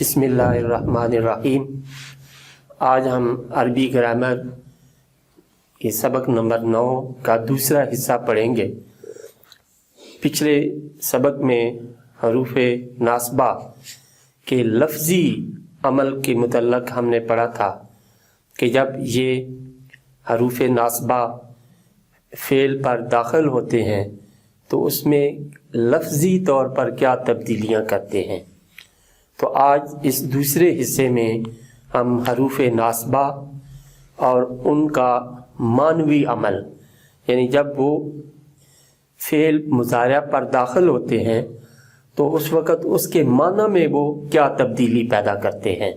بسم اللہ الرحمن الرحیم۔ آج ہم عربی گرامر کے سبق نمبر 9 کا دوسرا حصہ پڑھیں گے۔ پچھلے سبق میں حروف ناصبہ کے لفظی عمل کے متعلق ہم نے پڑھا تھا کہ جب یہ حروف ناصبہ فعل پر داخل ہوتے ہیں تو اس میں لفظی طور پر کیا تبدیلیاں کرتے ہیں۔ تو آج اس دوسرے حصے میں ہم حروف ناصبہ اور ان کا معنوی عمل، یعنی جب وہ فعل مضارع پر داخل ہوتے ہیں تو اس وقت اس کے معنی میں وہ کیا تبدیلی پیدا کرتے ہیں۔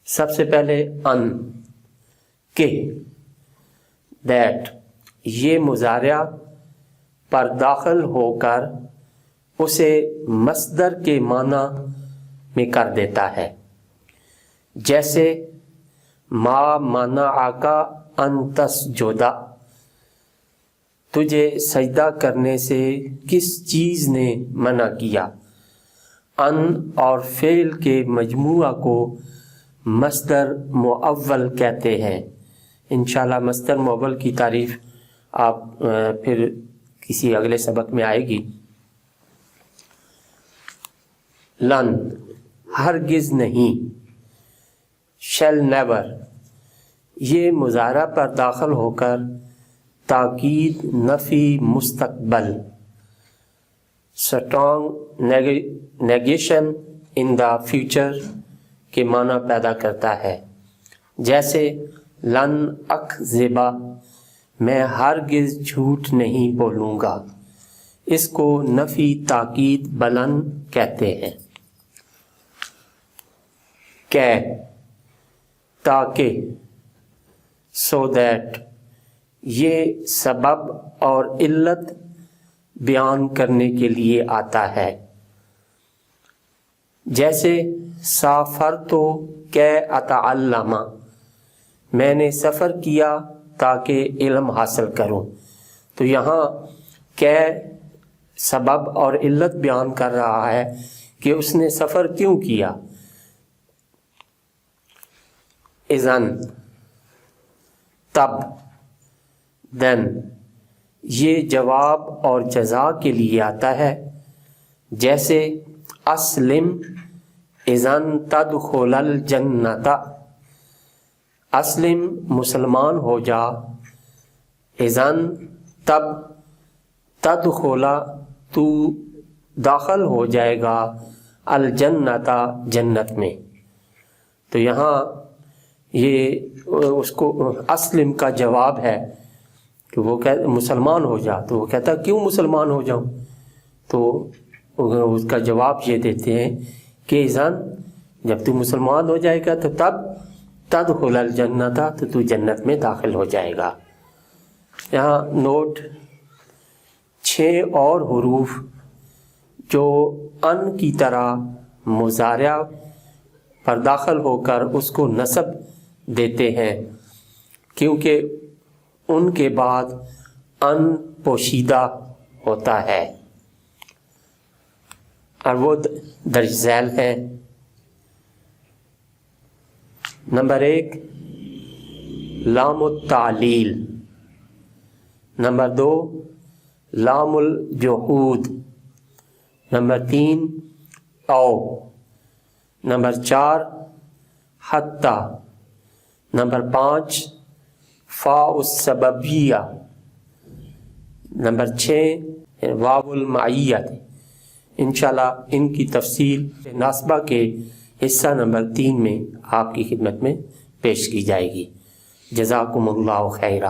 سب سے پہلے ان، کہ، دیٹ، یہ مضارع پر داخل ہو کر اسے مصدر کے معنی میں کر دیتا ہے، جیسے ما منعک ان تسجد، تجھے سجدہ کرنے سے کس چیز نے منع کیا۔ ان اور فعل کے مجموعہ کو مصدر معول کہتے ہیں۔ انشاءاللہ مصدر معول کی تعریف آپ پھر کسی اگلے سبق میں آئے گی۔ لن، ہرگز نہیں، شیل نیور، یہ مضارع پر داخل ہو کر تاکید نفی مستقبل، strong negation in the future کے معنی پیدا کرتا ہے، جیسے لن اکذب، میں ہرگز جھوٹ نہیں بولوں گا۔ اس کو نفی تاکید بلند کہتے ہیں۔ کہ، تاکہ، سو دیٹ، یہ سبب اور علت بیان کرنے کے لیے آتا ہے، جیسے سافرت کہ اتعلم، میں نے سفر کیا تاکہ علم حاصل کروں۔ تو یہاں کہ سبب اور علت بیان کر رہا ہے کہ اس نے سفر کیوں کیا۔ اذن، تب، دین، یہ جواب اور جزا کے لیے آتا ہے، جیسے اسلم اذن تدخل الجنت، اسلم مسلمان ہو جا، اذن تب، تدخل تو داخل ہو جائے گا، الجنت جنت میں۔ تو یہاں یہ اس کو اسلم کا جواب ہے کہ وہ مسلمان ہو جا، تو وہ کہتا کیوں مسلمان ہو جاؤں، تو اس کا جواب یہ دیتے ہیں کہ اذن، جب تو مسلمان ہو جائے گا تو تب تدخل الجنت، تو تو جنت میں داخل ہو جائے گا۔ یہاں نوٹ 6 اور حروف جو ان کی طرح مضارع پر داخل ہو کر اس کو نصب دیتے ہیں، کیونکہ ان کے بعد ان پوشیدہ ہوتا ہے اور وہ درج ذیل ہیں۔ نمبر 1 لام التعلیل، نمبر 2 لام الجحود، نمبر 3 او، نمبر 4 حتی، نمبر 5 فاء السببیہ، نمبر 6 واو المعیت۔ انشاءاللہ ان کی تفصیل ناصبہ کے حصہ نمبر 3 میں آپ کی خدمت میں پیش کی جائے گی۔ جزاکم اللہ خیرہ۔